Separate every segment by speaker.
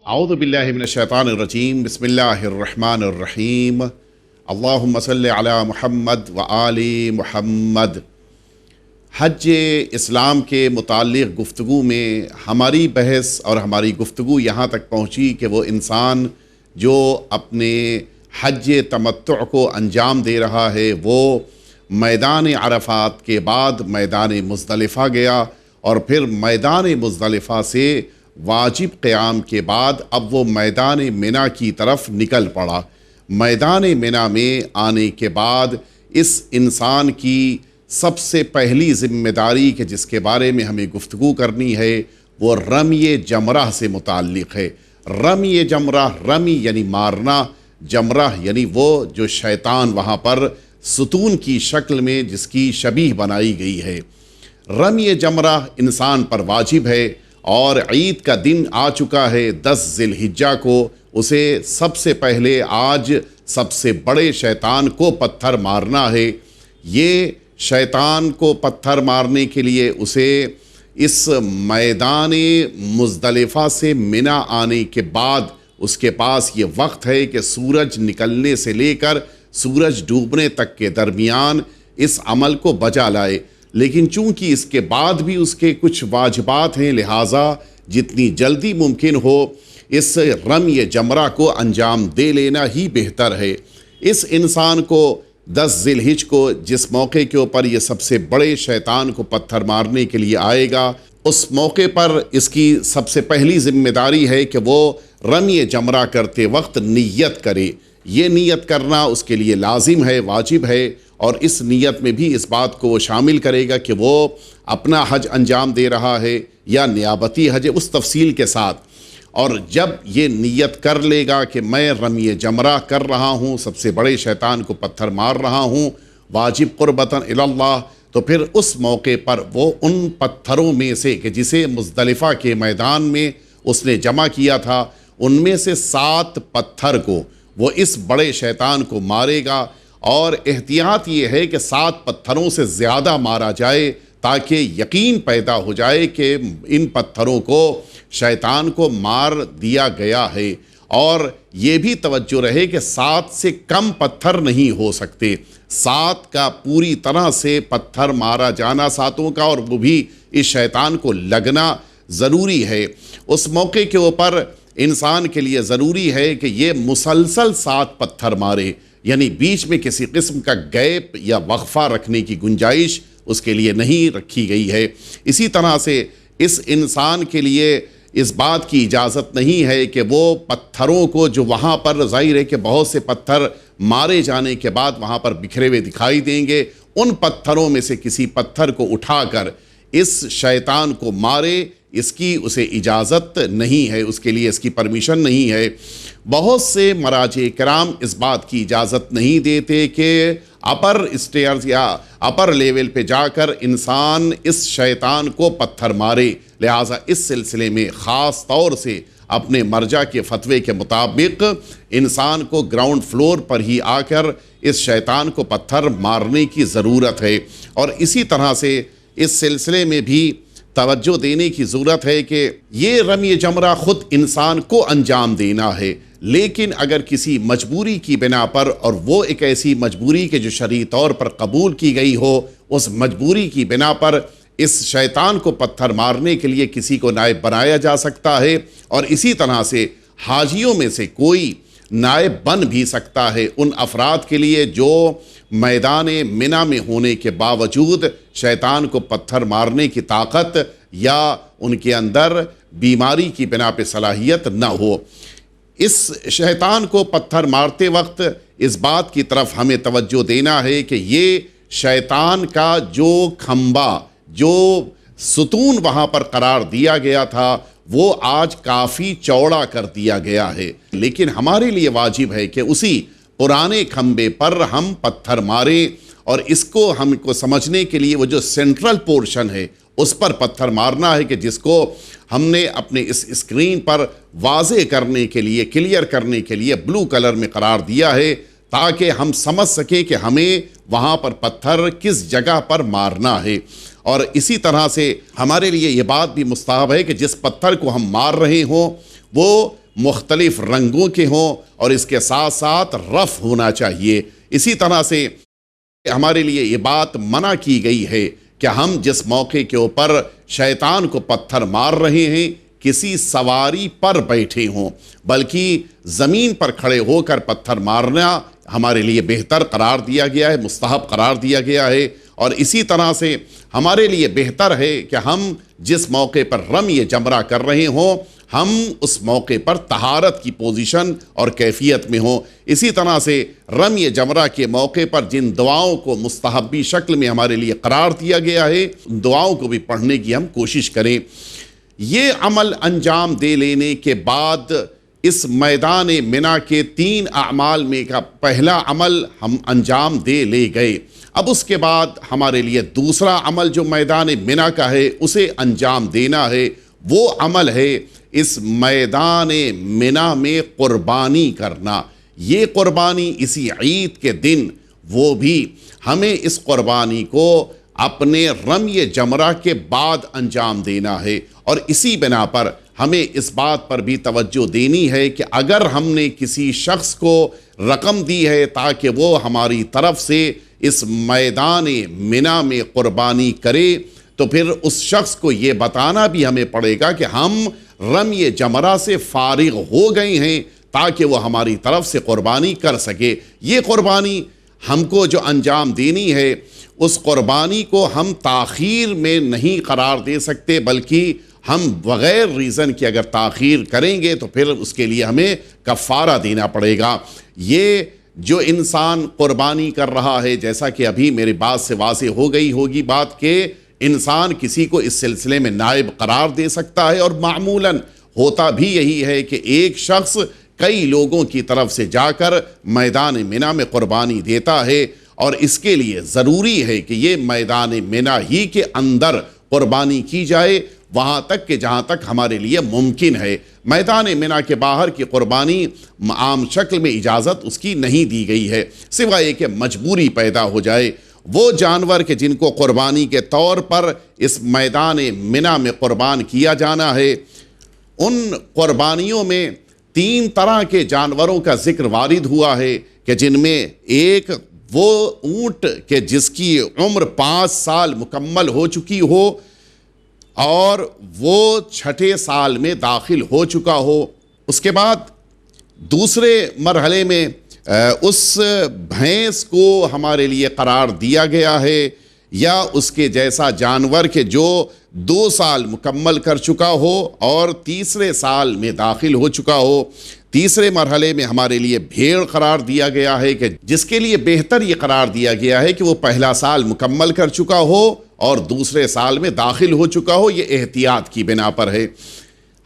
Speaker 1: اعوذ باللہ من الشیطان الرجیم بسم اللہ الرحمن الرحیم اللہم صلی علی محمد و آل محمد۔ حج اسلام کے متعلق گفتگو میں ہماری بحث اور ہماری گفتگو یہاں تک پہنچی کہ وہ انسان جو اپنے حج تمتع کو انجام دے رہا ہے وہ میدان عرفات کے بعد میدان مزدلفہ گیا، اور پھر میدان مزدلفہ سے واجب قیام کے بعد اب وہ میدان منی کی طرف نکل پڑا۔ میدان منی میں آنے کے بعد اس انسان کی سب سے پہلی ذمہ داری کہ جس کے بارے میں ہمیں گفتگو کرنی ہے وہ رمی جمرہ سے متعلق ہے۔ رمی جمرہ، رمی یعنی مارنا، جمرہ یعنی وہ جو شیطان وہاں پر ستون کی شکل میں جس کی شبیہ بنائی گئی ہے۔ رمی جمرہ انسان پر واجب ہے، اور عید کا دن آ چکا ہے 10 ذی الحجہ کو۔ اسے سب سے پہلے آج سب سے بڑے شیطان کو پتھر مارنا ہے۔ یہ شیطان کو پتھر مارنے کے لیے اسے اس میدان مزدلفہ سے منی آنے کے بعد اس کے پاس یہ وقت ہے کہ سورج نکلنے سے لے کر سورج ڈوبنے تک کے درمیان اس عمل کو بجا لائے۔ لیکن چونکہ اس کے بعد بھی اس کے کچھ واجبات ہیں، لہٰذا جتنی جلدی ممکن ہو اس رمی جمرہ کو انجام دے لینا ہی بہتر ہے۔ اس انسان کو 10 ذی الحجہ کو جس موقع کے اوپر یہ سب سے بڑے شیطان کو پتھر مارنے کے لیے آئے گا، اس موقع پر اس کی سب سے پہلی ذمہ داری ہے کہ وہ رمی جمرہ کرتے وقت نیت کرے۔ یہ نیت کرنا اس کے لیے لازم ہے، واجب ہے، اور اس نیت میں بھی اس بات کو وہ شامل کرے گا کہ وہ اپنا حج انجام دے رہا ہے یا نیابتی حج، اس تفصیل کے ساتھ۔ اور جب یہ نیت کر لے گا کہ میں رمی جمرہ کر رہا ہوں، سب سے بڑے شیطان کو پتھر مار رہا ہوں واجب قربتاً الی اللہ، تو پھر اس موقع پر وہ ان پتھروں میں سے کہ جسے مزدلفہ کے میدان میں اس نے جمع کیا تھا، ان میں سے 7 پتھر کو وہ اس بڑے شیطان کو مارے گا، اور احتیاط یہ ہے کہ 7 پتھروں سے زیادہ مارا جائے تاکہ یقین پیدا ہو جائے کہ ان پتھروں کو شیطان کو مار دیا گیا ہے۔ اور یہ بھی توجہ رہے کہ 7 سے کم پتھر نہیں ہو سکتے، 7 کا پوری طرح سے پتھر مارا جانا 7 کا، اور وہ بھی اس شیطان کو لگنا ضروری ہے۔ اس موقع کے اوپر انسان کے لیے ضروری ہے کہ یہ مسلسل 7 پتھر مارے، یعنی بیچ میں کسی قسم کا گیپ یا وقفہ رکھنے کی گنجائش اس کے لیے نہیں رکھی گئی ہے۔ اسی طرح سے اس انسان کے لیے اس بات کی اجازت نہیں ہے کہ وہ پتھروں کو جو وہاں پر ظاہر ہے کہ بہت سے پتھر مارے جانے کے بعد وہاں پر بکھرے ہوئے دکھائی دیں گے، ان پتھروں میں سے کسی پتھر کو اٹھا کر اس شیطان کو مارے، اس کی اسے اجازت نہیں ہے، اس کے لیے اس کی پرمیشن نہیں ہے۔ بہت سے مراجع کرام اس بات کی اجازت نہیں دیتے کہ اپر اسٹیئرز یا اپر لیول پہ جا کر انسان اس شیطان کو پتھر مارے، لہٰذا اس سلسلے میں خاص طور سے اپنے مرجع کے فتوے کے مطابق انسان کو گراؤنڈ فلور پر ہی آ کر اس شیطان کو پتھر مارنے کی ضرورت ہے۔ اور اسی طرح سے اس سلسلے میں بھی توجہ دینے کی ضرورت ہے کہ یہ رمی جمرہ خود انسان کو انجام دینا ہے، لیکن اگر کسی مجبوری کی بنا پر، اور وہ ایک ایسی مجبوری کہ جو شرعی طور پر قبول کی گئی ہو، اس مجبوری کی بنا پر اس شیطان کو پتھر مارنے کے لیے کسی کو نائب بنایا جا سکتا ہے، اور اسی طرح سے حاجیوں میں سے کوئی نائب بن بھی سکتا ہے ان افراد کے لیے جو میدان منی میں ہونے کے باوجود شیطان کو پتھر مارنے کی طاقت یا ان کے اندر بیماری کی بنا پہ صلاحیت نہ ہو۔ اس شیطان کو پتھر مارتے وقت اس بات کی طرف ہمیں توجہ دینا ہے کہ یہ شیطان کا جو کھمبا، جو ستون وہاں پر قرار دیا گیا تھا، وہ آج کافی چوڑا کر دیا گیا ہے، لیکن ہمارے لیے واجب ہے کہ اسی پرانے کھمبے پر ہم پتھر ماریں، اور اس کو ہم کو سمجھنے کے لیے وہ جو سینٹرل پورشن ہے اس پر پتھر مارنا ہے کہ جس کو ہم نے اپنے اس اسکرین پر واضح کرنے کے لیے، کلیئر کرنے کے لیے بلو کلر میں قرار دیا ہے، تاکہ ہم سمجھ سکیں کہ ہمیں وہاں پر پتھر کس جگہ پر مارنا ہے۔ اور اسی طرح سے ہمارے لیے یہ بات بھی مستحب ہے کہ جس پتھر کو ہم مار رہے ہوں وہ مختلف رنگوں کے ہوں اور اس کے ساتھ ساتھ رف ہونا چاہیے۔ اسی طرح سے ہمارے لیے یہ بات منع کی گئی ہے کہ ہم جس موقع کے اوپر شیطان کو پتھر مار رہے ہیں کسی سواری پر بیٹھے ہوں، بلکہ زمین پر کھڑے ہو کر پتھر مارنا ہمارے لیے بہتر قرار دیا گیا ہے، مستحب قرار دیا گیا ہے۔ اور اسی طرح سے ہمارے لیے بہتر ہے کہ ہم جس موقع پر رمی جمرہ کر رہے ہوں ہم اس موقع پر طہارت کی پوزیشن اور کیفیت میں ہوں۔ اسی طرح سے رمی جمرہ کے موقع پر جن دعاؤں کو مستحبی شکل میں ہمارے لیے قرار دیا گیا ہے ان دعاؤں کو بھی پڑھنے کی ہم کوشش کریں۔ یہ عمل انجام دے لینے کے بعد اس میدان منی کے 3 اعمال میں کا پہلا عمل ہم انجام دے لے گئے۔ اب اس کے بعد ہمارے لیے دوسرا عمل جو میدان منی کا ہے اسے انجام دینا ہے۔ وہ عمل ہے اس میدان منی میں قربانی کرنا۔ یہ قربانی اسی عید کے دن، وہ بھی ہمیں اس قربانی کو اپنے رمی جمرہ کے بعد انجام دینا ہے۔ اور اسی بنا پر ہمیں اس بات پر بھی توجہ دینی ہے کہ اگر ہم نے کسی شخص کو رقم دی ہے تاکہ وہ ہماری طرف سے اس میدان منی میں قربانی کرے تو پھر اس شخص کو یہ بتانا بھی ہمیں پڑے گا کہ ہم رمی جمرہ سے فارغ ہو گئے ہیں تاکہ وہ ہماری طرف سے قربانی کر سکے۔ یہ قربانی ہم کو جو انجام دینی ہے اس قربانی کو ہم تاخیر میں نہیں قرار دے سکتے، بلکہ ہم بغیر ریزن کے اگر تاخیر کریں گے تو پھر اس کے لیے ہمیں کفارہ دینا پڑے گا۔ یہ جو انسان قربانی کر رہا ہے، جیسا کہ ابھی میری بات سے واضح ہو گئی ہوگی بات، کہ انسان کسی کو اس سلسلے میں نائب قرار دے سکتا ہے، اور معمولاً ہوتا بھی یہی ہے کہ ایک شخص کئی لوگوں کی طرف سے جا کر میدان منی میں قربانی دیتا ہے، اور اس کے لیے ضروری ہے کہ یہ میدان منی ہی کے اندر قربانی کی جائے، وہاں تک کہ جہاں تک ہمارے لیے ممکن ہے۔ میدان منی کے باہر کی قربانی عام شکل میں اجازت اس کی نہیں دی گئی ہے، سوائے کہ مجبوری پیدا ہو جائے۔ وہ جانور کہ جن کو قربانی کے طور پر اس میدان منی میں قربان کیا جانا ہے، ان قربانیوں میں 3 طرح کے جانوروں کا ذکر وارد ہوا ہے کہ جن میں ایک وہ اونٹ کہ جس کی عمر 5 سال مکمل ہو چکی ہو اور وہ 6 سال میں داخل ہو چکا ہو۔ اس کے بعد دوسرے مرحلے میں اس بھینس کو ہمارے لیے قرار دیا گیا ہے یا اس کے جیسا جانور کہ جو 2 سال مکمل کر چکا ہو اور تیسرے سال میں داخل ہو چکا ہو۔ تیسرے مرحلے میں ہمارے لیے بھیڑ قرار دیا گیا ہے کہ جس کے لیے بہتر یہ قرار دیا گیا ہے کہ وہ پہلا سال مکمل کر چکا ہو اور دوسرے سال میں داخل ہو چکا ہو، یہ احتیاط کی بنا پر ہے۔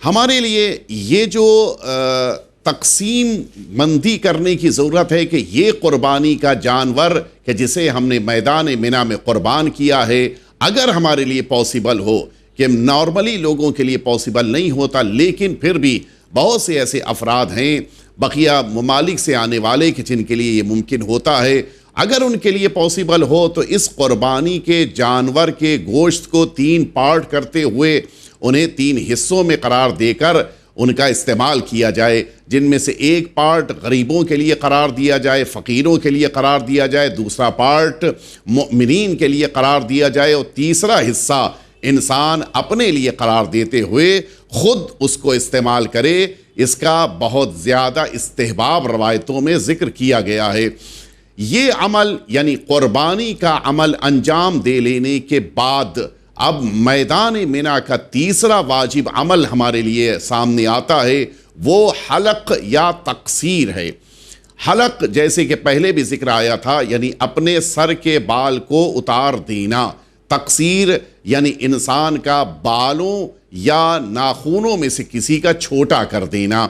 Speaker 1: ہمارے لیے یہ جو تقسیم بندی کرنے کی ضرورت ہے کہ یہ قربانی کا جانور کہ جسے ہم نے میدان منی میں قربان کیا ہے، اگر ہمارے لیے پاسبل ہو، کہ نارملی لوگوں کے لیے پاسبل نہیں ہوتا لیکن پھر بھی بہت سے ایسے افراد ہیں بقیہ ممالک سے آنے والے کہ جن کے لیے یہ ممکن ہوتا ہے، اگر ان کے لیے پاسبل ہو تو اس قربانی کے جانور کے گوشت کو 3 پارٹ کرتے ہوئے انہیں 3 حصوں میں قرار دے کر ان کا استعمال کیا جائے، جن میں سے ایک پارٹ غریبوں کے لیے قرار دیا جائے، فقیروں کے لیے قرار دیا جائے، دوسرا پارٹ مؤمنین کے لیے قرار دیا جائے، اور تیسرا حصہ انسان اپنے لیے قرار دیتے ہوئے خود اس کو استعمال کرے۔ اس کا بہت زیادہ استحباب روایتوں میں ذکر کیا گیا ہے۔ یہ عمل یعنی قربانی کا عمل انجام دے لینے کے بعد اب میدان منی کا تیسرا واجب عمل ہمارے لیے سامنے آتا ہے، وہ حلق یا تقصیر ہے۔ حلق جیسے کہ پہلے بھی ذکر آیا تھا یعنی اپنے سر کے بال کو اتار دینا، تقصیر یعنی انسان کا بالوں یا ناخنوں میں سے کسی کا چھوٹا کر دینا۔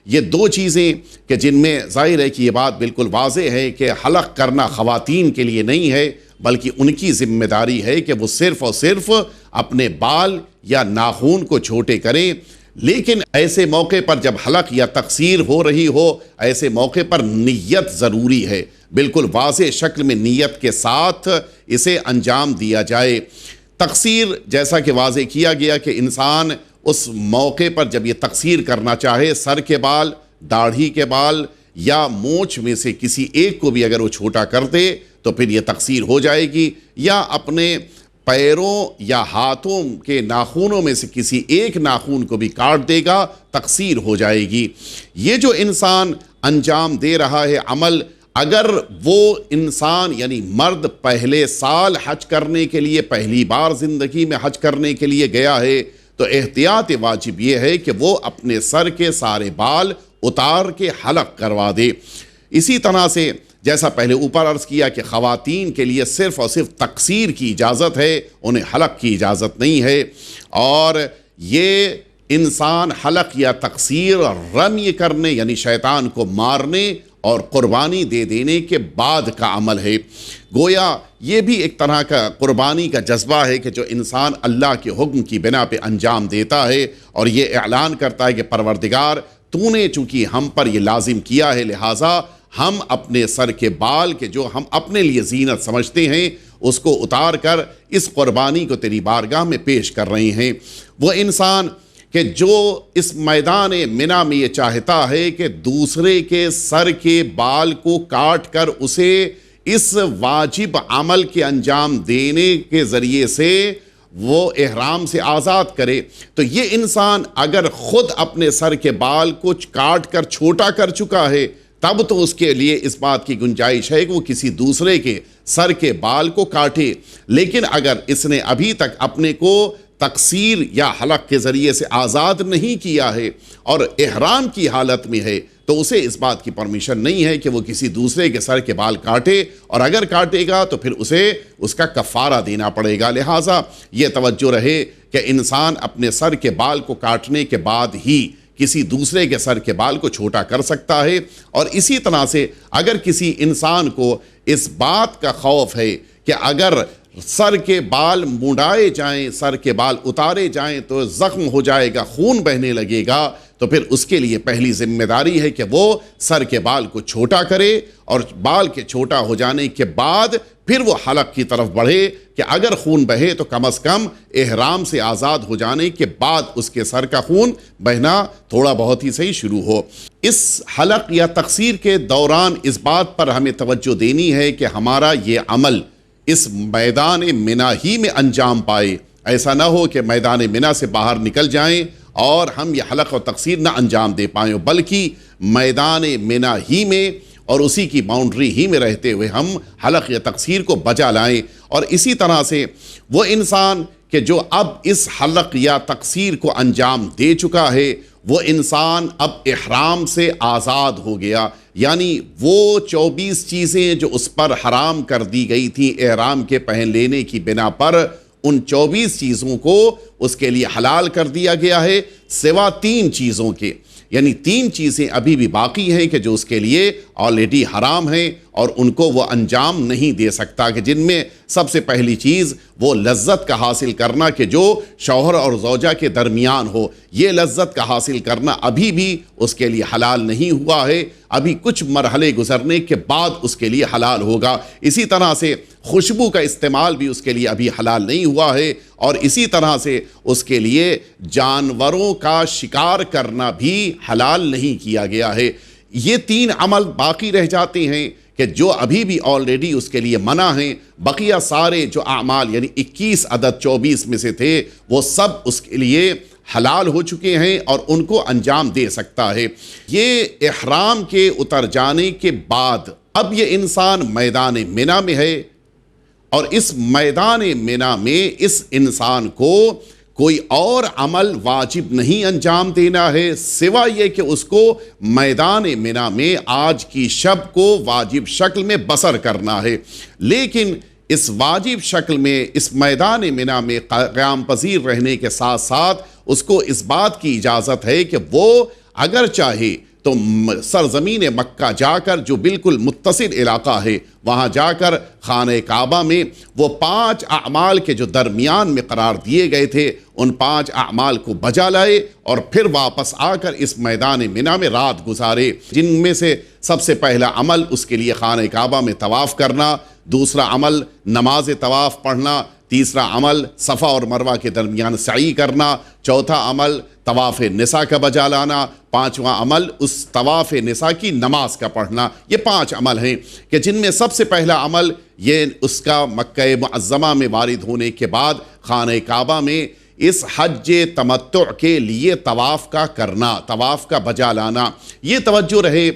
Speaker 1: یہ 2 چیزیں کہ جن میں ظاہر ہے کہ یہ بات بالکل واضح ہے کہ حلق کرنا خواتین کے لیے نہیں ہے بلکہ ان کی ذمہ داری ہے کہ وہ صرف اور صرف اپنے بال یا ناخن کو چھوٹے کریں، لیکن ایسے موقع پر جب حلق یا تقصیر ہو رہی ہو ایسے موقع پر نیت ضروری ہے، بالکل واضح شکل میں نیت کے ساتھ اسے انجام دیا جائے۔ تقصیر جیسا کہ واضح کیا گیا کہ انسان اس موقع پر جب یہ تقصیر کرنا چاہے، سر کے بال، داڑھی کے بال یا مونچھ میں سے کسی ایک کو بھی اگر وہ چھوٹا کر دے تو پھر یہ تقصیر ہو جائے گی، یا اپنے پیروں یا ہاتھوں کے ناخونوں میں سے کسی ایک ناخون کو بھی کاٹ دے گا، تقصیر ہو جائے گی۔ یہ جو انسان انجام دے رہا ہے عمل، اگر وہ انسان یعنی مرد پہلے سال حج کرنے کے لیے، پہلی بار زندگی میں حج کرنے کے لیے گیا ہے، تو احتیاط واجب یہ ہے کہ وہ اپنے سر کے سارے بال اتار کے حلق کروا دے۔ اسی طرح سے جیسا پہلے اوپر عرض کیا کہ خواتین کے لیے صرف اور صرف تقصیر کی اجازت ہے، انہیں حلق کی اجازت نہیں ہے، اور یہ انسان حلق یا تقصیر رمی کرنے یعنی شیطان کو مارنے اور قربانی دے دینے کے بعد کا عمل ہے۔ گویا یہ بھی ایک طرح کا قربانی کا جذبہ ہے کہ جو انسان اللہ کے حکم کی بنا پہ انجام دیتا ہے اور یہ اعلان کرتا ہے کہ پروردگار تو نے چونکہ ہم پر یہ لازم کیا ہے، لہٰذا ہم اپنے سر کے بال کے جو ہم اپنے لیے زینت سمجھتے ہیں اس کو اتار کر اس قربانی کو تیری بارگاہ میں پیش کر رہے ہیں۔ وہ انسان کہ جو اس میدان منی میں یہ چاہتا ہے کہ دوسرے کے سر کے بال کو کاٹ کر اسے اس واجب عمل کے انجام دینے کے ذریعے سے وہ احرام سے آزاد کرے، تو یہ انسان اگر خود اپنے سر کے بال کو کاٹ کر چھوٹا کر چکا ہے تب تو اس کے لیے اس بات کی گنجائش ہے کہ وہ کسی دوسرے کے سر کے بال کو کاٹے، لیکن اگر اس نے ابھی تک اپنے کو تقصیر یا حلق کے ذریعے سے آزاد نہیں کیا ہے اور احرام کی حالت میں ہے تو اسے اس بات کی پرمیشن نہیں ہے کہ وہ کسی دوسرے کے سر کے بال کاٹے، اور اگر کاٹے گا تو پھر اسے اس کا کفارہ دینا پڑے گا۔ لہٰذا یہ توجہ رہے کہ انسان اپنے سر کے بال کو کاٹنے کے بعد ہی کسی دوسرے کے سر کے بال کو چھوٹا کر سکتا ہے، اور اسی طرح سے اگر کسی انسان کو اس بات کا خوف ہے کہ اگر سر کے بال منڈائے جائیں، سر کے بال اتارے جائیں تو زخم ہو جائے گا، خون بہنے لگے گا، تو پھر اس کے لیے پہلی ذمہ داری ہے کہ وہ سر کے بال کو چھوٹا کرے، اور بال کے چھوٹا ہو جانے کے بعد پھر وہ حلق کی طرف بڑھے کہ اگر خون بہے تو کم از کم احرام سے آزاد ہو جانے کے بعد اس کے سر کا خون بہنا تھوڑا بہت ہی صحیح شروع ہو۔ اس حلق یا تقصیر کے دوران اس بات پر ہمیں توجہ دینی ہے کہ ہمارا یہ عمل اس میدان منی ہی میں انجام پائے، ایسا نہ ہو کہ میدان منی سے باہر نکل جائیں اور ہم یہ حلق و تقصیر نہ انجام دے پائیں، بلکہ میدان منی ہی میں اور اسی کی باؤنڈری ہی میں رہتے ہوئے ہم حلق یا تقصیر کو بجا لائیں۔ اور اسی طرح سے وہ انسان کہ جو اب اس حلق یا تقصیر کو انجام دے چکا ہے، وہ انسان اب احرام سے آزاد ہو گیا، یعنی وہ 24 چیزیں جو اس پر حرام کر دی گئی تھیں احرام کے پہن لینے کی بنا پر، ان 24 چیزوں کو اس کے لیے حلال کر دیا گیا ہے، سوا 3 چیزوں کے، یعنی 3 چیزیں ابھی بھی باقی ہیں کہ جو اس کے لیے آلریڈی حرام ہیں اور ان کو وہ انجام نہیں دے سکتا، کہ جن میں سب سے پہلی چیز وہ لذت کا حاصل کرنا کہ جو شوہر اور زوجہ کے درمیان ہو، یہ لذت کا حاصل کرنا ابھی بھی اس کے لیے حلال نہیں ہوا ہے، ابھی کچھ مرحلے گزرنے کے بعد اس کے لیے حلال ہوگا۔ اسی طرح سے خوشبو کا استعمال بھی اس کے لیے ابھی حلال نہیں ہوا ہے، اور اسی طرح سے اس کے لیے جانوروں کا شکار کرنا بھی حلال نہیں کیا گیا ہے۔ یہ 3 عمل باقی رہ جاتے ہیں کہ جو ابھی بھی آلریڈی اس کے لیے منع ہیں، بقیہ سارے جو اعمال یعنی 21 عدد 24 میں سے تھے وہ سب اس کے لیے حلال ہو چکے ہیں اور ان کو انجام دے سکتا ہے۔ یہ احرام کے اتر جانے کے بعد اب یہ انسان میدان منی میں ہے، اور اس میدان منی میں اس انسان کو کوئی اور عمل واجب نہیں انجام دینا ہے سوا یہ کہ اس کو میدان منی میں آج کی شب کو واجب شکل میں بسر کرنا ہے، لیکن اس واجب شکل میں اس میدان منی میں قیام پذیر رہنے کے ساتھ ساتھ اس کو اس بات کی اجازت ہے کہ وہ اگر چاہے تو سرزمین مکہ جا کر جو بالکل متصل علاقہ ہے وہاں جا کر خانہ کعبہ میں وہ 5 اعمال کے جو درمیان میں قرار دیے گئے تھے ان 5 اعمال کو بجا لائے اور پھر واپس آ کر اس میدان منی میں رات گزارے، جن میں سے سب سے پہلا عمل اس کے لیے خانہ کعبہ میں طواف کرنا، دوسرا عمل نماز طواف پڑھنا، تیسرا عمل صفا اور مروہ کے درمیان سعی کرنا، چوتھا عمل طواف نساء کا بجا لانا، پانچواں عمل اس طواف نساء کی نماز کا پڑھنا۔ یہ 5 عمل ہیں کہ جن میں سب سے پہلا عمل یہ اس کا مکہ معظمہ میں وارد ہونے کے بعد خانہ کعبہ میں اس حج تمتع کے لیے طواف کا کرنا، طواف کا بجا لانا۔ یہ توجہ رہے،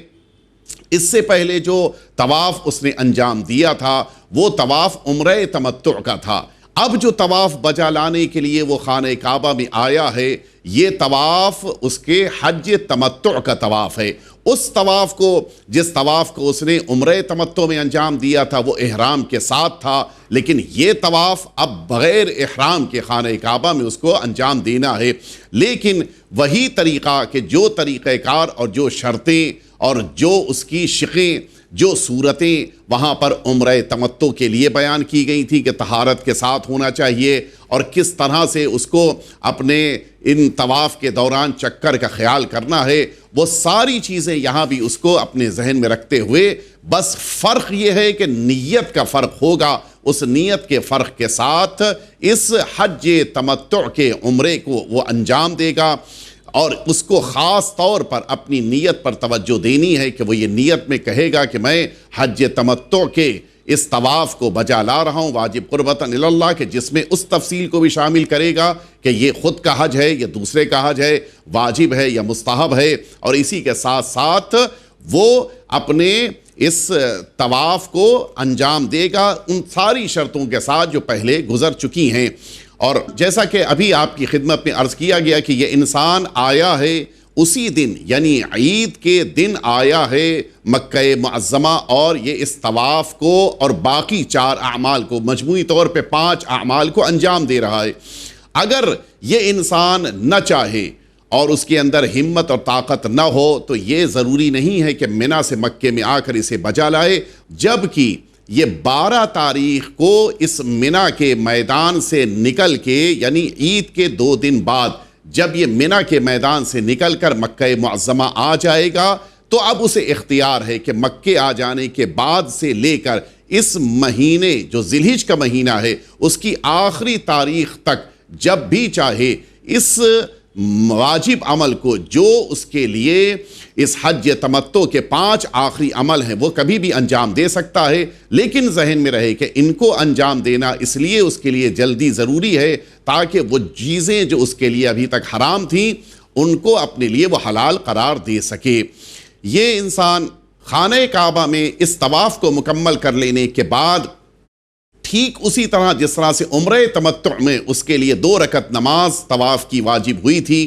Speaker 1: اس سے پہلے جو طواف اس نے انجام دیا تھا وہ طواف عمرہ تمتع کا تھا۔ اب جو طواف بجا لانے کے لیے وہ خانہ کعبہ میں آیا ہے، یہ طواف اس کے حج تمتع کا طواف ہے۔ اس طواف کو، جس طواف کو اس نے عمرہ تمتع میں انجام دیا تھا وہ احرام کے ساتھ تھا، لیکن یہ طواف اب بغیر احرام کے خانہ کعبہ میں اس کو انجام دینا ہے۔ لیکن وہی طریقہ کہ جو طریقہ کار اور جو شرطیں اور جو اس کی شقیں، جو صورتیں وہاں پر عمرہ تمتع کے لیے بیان کی گئی تھی کہ طہارت کے ساتھ ہونا چاہیے اور کس طرح سے اس کو اپنے ان طواف کے دوران چکر کا خیال کرنا ہے، وہ ساری چیزیں یہاں بھی اس کو اپنے ذہن میں رکھتے ہوئے، بس فرق یہ ہے کہ نیت کا فرق ہوگا۔ اس نیت کے فرق کے ساتھ اس حج تمتع کے عمرے کو وہ انجام دے گا، اور اس کو خاص طور پر اپنی نیت پر توجہ دینی ہے کہ وہ یہ نیت میں کہے گا کہ میں حج تمتع کے اس طواف کو بجا لا رہا ہوں واجب قربتاً اللہ، کہ جس میں اس تفصیل کو بھی شامل کرے گا کہ یہ خود کا حج ہے، یہ دوسرے کا حج ہے، واجب ہے یا مستحب ہے، اور اسی کے ساتھ ساتھ وہ اپنے اس طواف کو انجام دے گا ان ساری شرطوں کے ساتھ جو پہلے گزر چکی ہیں۔ اور جیسا کہ ابھی آپ کی خدمت میں عرض کیا گیا کہ یہ انسان آیا ہے اسی دن، یعنی عید کے دن آیا ہے مکہ معظمہ، اور یہ اس طواف کو اور باقی 4 اعمال کو، مجموعی طور پہ 5 اعمال کو انجام دے رہا ہے۔ اگر یہ انسان نہ چاہے اور اس کے اندر ہمت اور طاقت نہ ہو تو یہ ضروری نہیں ہے کہ منی سے مکے میں آ کر اسے بجا لائے، جبکہ یہ 12 تاریخ کو اس منی کے میدان سے نکل کے، یعنی عید کے 2 دن بعد جب یہ منی کے میدان سے نکل کر مکہ معظمہ آ جائے گا تو اب اسے اختیار ہے کہ مکے آ جانے کے بعد سے لے کر اس مہینے جو ذی الحجہ کا مہینہ ہے اس کی آخری تاریخ تک جب بھی چاہے اس واجب عمل کو، جو اس کے لیے اس حج تمتع کے 5 آخری عمل ہیں، وہ کبھی بھی انجام دے سکتا ہے۔ لیکن ذہن میں رہے کہ ان کو انجام دینا اس لیے اس کے لیے جلدی ضروری ہے تاکہ وہ چیزیں جو اس کے لیے ابھی تک حرام تھیں ان کو اپنے لیے وہ حلال قرار دے سکے۔ یہ انسان خانہ کعبہ میں اس طواف کو مکمل کر لینے کے بعد ٹھیک اسی طرح جس طرح سے عمرہ تمتع میں اس کے لیے 2 رکعت نماز طواف کی واجب ہوئی تھی،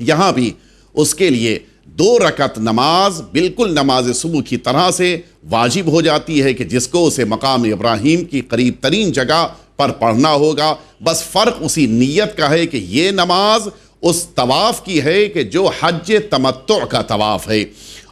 Speaker 1: یہاں بھی اس کے لیے 2 رکعت نماز بالکل نماز صبح کی طرح سے واجب ہو جاتی ہے کہ جس کو اسے مقام ابراہیم کی قریب ترین جگہ پر پڑھنا ہوگا۔ بس فرق اسی نیت کا ہے کہ یہ نماز اس طواف کی ہے کہ جو حج تمتع کا طواف ہے،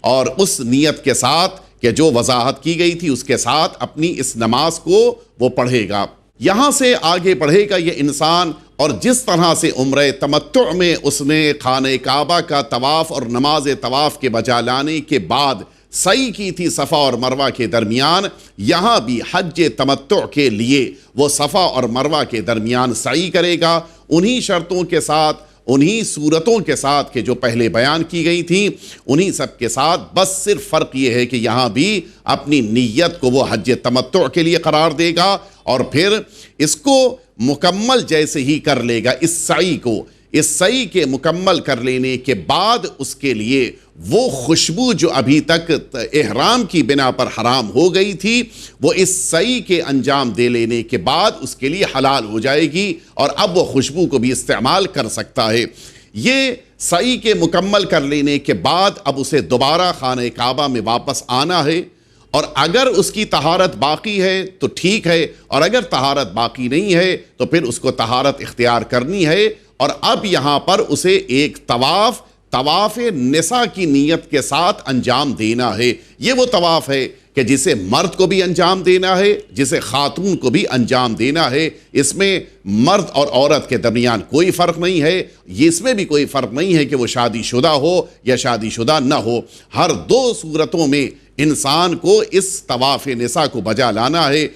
Speaker 1: اور اس نیت کے ساتھ کہ جو وضاحت کی گئی تھی اس کے ساتھ اپنی اس نماز کو وہ پڑھے گا۔ یہاں سے آگے بڑھے گا یہ انسان، اور جس طرح سے عمرہ تمتع میں اس نے خانہ کعبہ کا طواف اور نماز طواف کے بجا لانے کے بعد سعی کی تھی صفا اور مروہ کے درمیان، یہاں بھی حج تمتع کے لیے وہ صفا اور مروہ کے درمیان سعی کرے گا، انہی شرطوں کے ساتھ، انہی صورتوں کے ساتھ کہ جو پہلے بیان کی گئی تھیں، انہی سب کے ساتھ۔ بس صرف فرق یہ ہے کہ یہاں بھی اپنی نیت کو وہ حج تمتع کے لیے قرار دے گا، اور پھر اس کو مکمل جیسے ہی کر لے گا اس سعی کو، اس سعی کے مکمل کر لینے کے بعد اس کے لیے وہ خوشبو جو ابھی تک احرام کی بنا پر حرام ہو گئی تھی وہ اس سعی کے انجام دے لینے کے بعد اس کے لیے حلال ہو جائے گی، اور اب وہ خوشبو کو بھی استعمال کر سکتا ہے۔ یہ سعی کے مکمل کر لینے کے بعد اب اسے دوبارہ خانہ کعبہ میں واپس آنا ہے، اور اگر اس کی طہارت باقی ہے تو ٹھیک ہے، اور اگر طہارت باقی نہیں ہے تو پھر اس کو طہارت اختیار کرنی ہے، اور اب یہاں پر اسے ایک طواف نساء کی نیت کے ساتھ انجام دینا ہے۔ یہ وہ طواف ہے کہ جسے مرد کو بھی انجام دینا ہے، جسے خاتون کو بھی انجام دینا ہے۔ اس میں مرد اور عورت کے درمیان کوئی فرق نہیں ہے، اس میں بھی کوئی فرق نہیں ہے کہ وہ شادی شدہ ہو یا شادی شدہ نہ ہو۔ ہر 2 صورتوں میں انسان کو اس طواف نساء کو بجا لانا ہے۔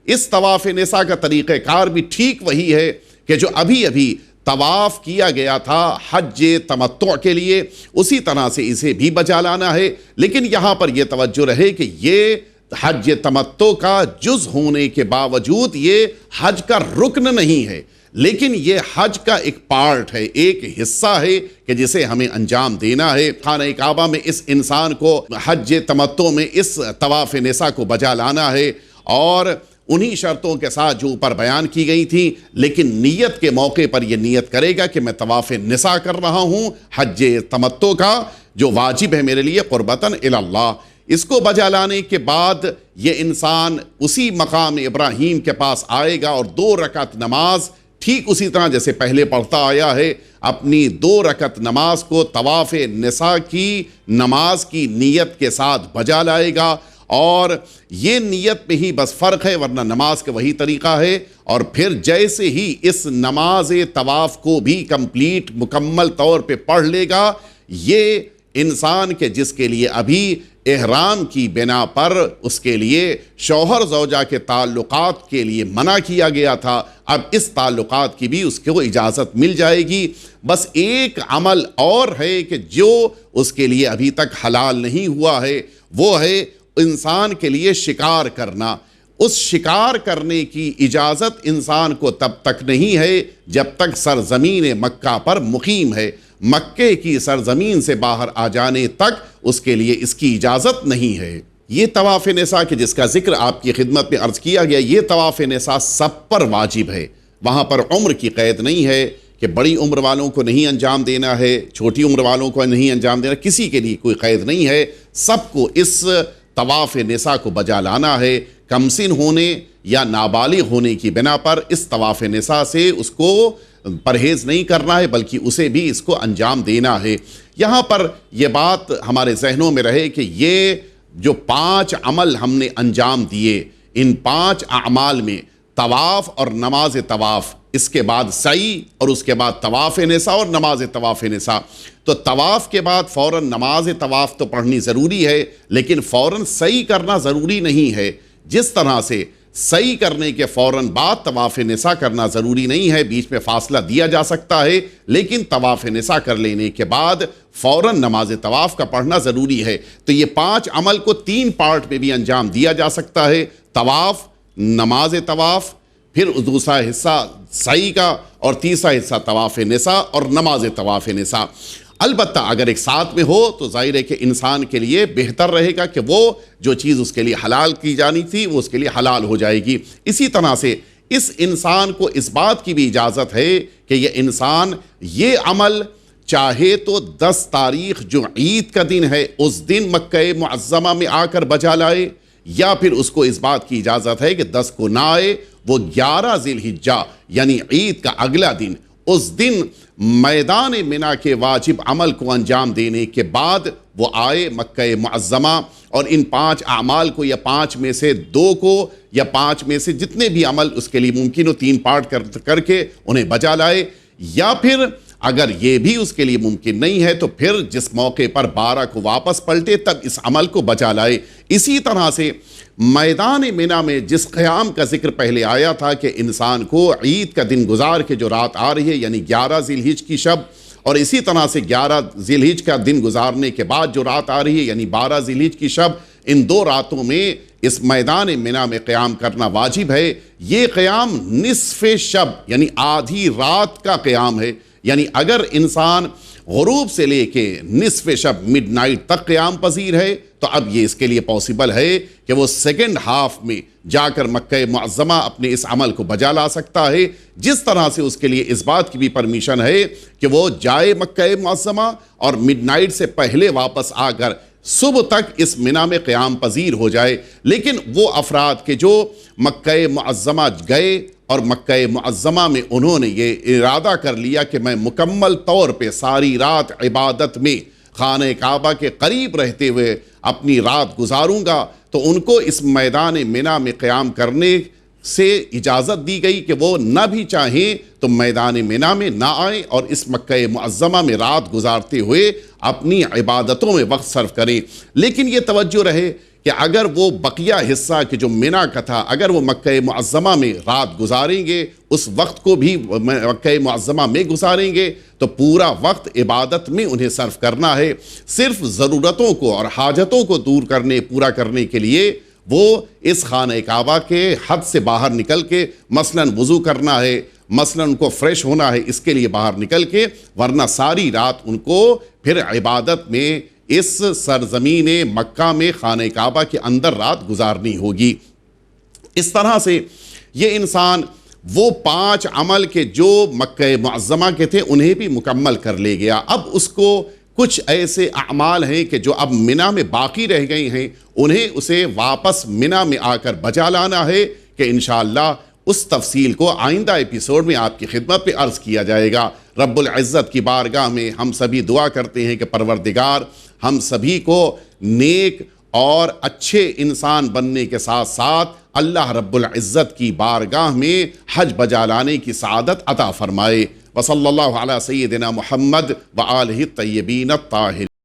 Speaker 1: اس طواف نساء کا طریقہ کار بھی ٹھیک وہی ہے کہ جو ابھی ابھی طواف کیا گیا تھا حج تمتع کے لیے، اسی طرح سے اسے بھی بجا لانا ہے۔ لیکن یہاں پر یہ توجہ رہے کہ یہ حج تمتع کا جز ہونے کے باوجود یہ حج کا رکن نہیں ہے، لیکن یہ حج کا ایک پارٹ ہے، ایک حصہ ہے کہ جسے ہمیں انجام دینا ہے۔ خانہ کعبہ میں اس انسان کو حج تمتع میں اس طواف نساء کو بجا لانا ہے، اور انہی شرطوں کے ساتھ جو اوپر بیان کی گئی تھی، لیکن نیت کے موقع پر یہ نیت کرے گا کہ میں طواف نساء کر رہا ہوں، حج تمتع کا جو واجب ہے میرے لیے قربتاً اللہ۔ اس کو بجا لانے کے بعد یہ انسان اسی مقام ابراہیم کے پاس آئے گا اور 2 رکعت نماز ٹھیک اسی طرح جیسے پہلے پڑھتا آیا ہے، اپنی 2 رکعت نماز کو طواف نساء کی نماز کی نیت کے ساتھ بجا لائے گا، اور یہ نیت میں ہی بس فرق ہے، ورنہ نماز کا وہی طریقہ ہے۔ اور پھر جیسے ہی اس نماز طواف کو بھی کمپلیٹ مکمل طور پہ پڑھ لے گا، یہ انسان کے جس کے لیے ابھی احرام کی بنا پر اس کے لیے شوہر زوجہ کے تعلقات کے لیے منع کیا گیا تھا، اب اس تعلقات کی بھی اس کو اجازت مل جائے گی۔ بس ایک عمل اور ہے کہ جو اس کے لیے ابھی تک حلال نہیں ہوا ہے، وہ ہے انسان کے لیے شکار کرنا۔ اس شکار کرنے کی اجازت انسان کو تب تک نہیں ہے جب تک سرزمین مکہ پر مقیم ہے۔ مکے کی سرزمین سے باہر آ جانے تک اس کے لیے اس کی اجازت نہیں ہے۔ یہ طواف نساء کے جس کا ذکر آپ کی خدمت میں عرض کیا گیا، یہ طواف نساء سب پر واجب ہے، وہاں پر عمر کی قید نہیں ہے کہ بڑی عمر والوں کو نہیں انجام دینا ہے، چھوٹی عمر والوں کو نہیں انجام دینا، کسی کے لیے کوئی قید نہیں ہے، سب کو اس طواف نساء کو بجا لانا ہے۔ کمسن ہونے یا نابالغ ہونے کی بنا پر اس طواف نساء سے اس کو پرہیز نہیں کرنا ہے، بلکہ اسے بھی اس کو انجام دینا ہے۔ یہاں پر یہ بات ہمارے ذہنوں میں رہے کہ یہ جو 5 عمل ہم نے انجام دیے، ان 5 اعمال میں طواف اور نماز طواف، اس کے بعد سعی، اور اس کے بعد طواف نساء اور نماز طواف نساء، تو طواف کے بعد فوراً نماز طواف تو پڑھنی ضروری ہے، لیکن فوراً سعی کرنا ضروری نہیں ہے۔ جس طرح سے سعی کرنے کے فوراً بعد طواف نساء کرنا ضروری نہیں ہے، بیچ میں فاصلہ دیا جا سکتا ہے، لیکن طواف نساء کر لینے کے بعد فوراً نماز طواف کا پڑھنا ضروری ہے۔ تو یہ 5 عمل کو 3 پارٹ میں بھی انجام دیا جا سکتا ہے، طواف، نماز طواف، پھر دوسرا حصہ سعی کا، اور تیسرا حصہ طواف نساء اور نماز طواف نساء۔ البتہ اگر ایک ساتھ میں ہو تو ظاہر ہے کہ انسان کے لیے بہتر رہے گا کہ وہ جو چیز اس کے لیے حلال کی جانی تھی وہ اس کے لیے حلال ہو جائے گی۔ اسی طرح سے اس انسان کو اس بات کی بھی اجازت ہے کہ یہ انسان یہ عمل چاہے تو 10 تاریخ جو عید کا دن ہے اس دن مکہ معظمہ میں آ کر بجا لائے، یا پھر اس کو اس بات کی اجازت ہے کہ 10 کو نہ آئے، وہ 11 ذی الحجہ یعنی عید کا اگلا دن، اس دن میدان منی کے واجب عمل کو انجام دینے کے بعد وہ آئے مکہ معظمہ، اور ان 5 اعمال کو یا 5 میں سے 2 کو یا 5 میں سے جتنے بھی عمل اس کے لیے ممکن ہو 3 پارٹ کر کے انہیں بجا لائے، یا پھر اگر یہ بھی اس کے لیے ممکن نہیں ہے تو پھر جس موقع پر 12 کو واپس پلٹے تب اس عمل کو بجا لائے۔ اسی طرح سے میدان منی میں جس قیام کا ذکر پہلے آیا تھا کہ انسان کو عید کا دن گزار کے جو رات آ رہی ہے یعنی 11 ذی الحجہ کی شب، اور اسی طرح سے 11 ذی الحجہ کا دن گزارنے کے بعد جو رات آ رہی ہے یعنی 12 ذی الحجہ کی شب، ان 2 راتوں میں اس میدان منی میں قیام کرنا واجب ہے۔ یہ قیام نصف شب یعنی آدھی رات کا قیام ہے، یعنی اگر انسان غروب سے لے کے نصف شب مڈ نائٹ تک قیام پذیر ہے تو اب یہ اس کے لیے پاسبل ہے کہ وہ سیکنڈ ہاف میں جا کر مکہ معظمہ اپنے اس عمل کو بجا لا سکتا ہے، جس طرح سے اس کے لیے اس بات کی بھی پرمیشن ہے کہ وہ جائے مکہ معظمہ اور مڈ نائٹ سے پہلے واپس آ کر صبح تک اس منی میں قیام پذیر ہو جائے۔ لیکن وہ افراد کے جو مکہ معظمہ گئے اور مکہ معظمہ میں انہوں نے یہ ارادہ کر لیا کہ میں مکمل طور پہ ساری رات عبادت میں خانہ کعبہ کے قریب رہتے ہوئے اپنی رات گزاروں گا، تو ان کو اس میدان منی میں قیام کرنے سے اجازت دی گئی کہ وہ نہ بھی چاہیں تو میدان منی میں نہ آئیں اور اس مکہ معظمہ میں رات گزارتے ہوئے اپنی عبادتوں میں وقت صرف کریں۔ لیکن یہ توجہ رہے کہ اگر وہ بقیہ حصہ کہ جو منی کا تھا اگر وہ مکہ معظمہ میں رات گزاریں گے، اس وقت کو بھی مکہ معظمہ میں گزاریں گے، تو پورا وقت عبادت میں انہیں صرف کرنا ہے۔ صرف ضرورتوں کو اور حاجتوں کو پورا کرنے کے لیے وہ اس خانہ کعبہ کے حد سے باہر نکل کے مثلاً وضو کرنا ہے، مثلاً ان کو فریش ہونا ہے، اس کے لیے باہر نکل کے، ورنہ ساری رات ان کو پھر عبادت میں اس سرزمین مکہ میں خانہ کعبہ کے اندر رات گزارنی ہوگی۔ اس طرح سے یہ انسان وہ 5 عمل کے جو مکہ معظمہ کے تھے انہیں بھی مکمل کر لے گیا۔ اب اس کو کچھ ایسے اعمال ہیں کہ جو اب منی میں باقی رہ گئی ہیں، انہیں اسے واپس منی میں آ کر بجا لانا ہے کہ انشاءاللہ اس تفصیل کو آئندہ ایپیسوڈ میں آپ کی خدمت پہ عرض کیا جائے گا۔ رب العزت کی بارگاہ میں ہم سبھی دعا کرتے ہیں کہ پروردگار ہم سبھی کو نیک اور اچھے انسان بننے کے ساتھ ساتھ اللہ رب العزت کی بارگاہ میں حج بجا لانے کی سعادت عطا فرمائے۔ وصلی اللہ علی سیدنا محمد وآلہ الطیبین الطاہرین۔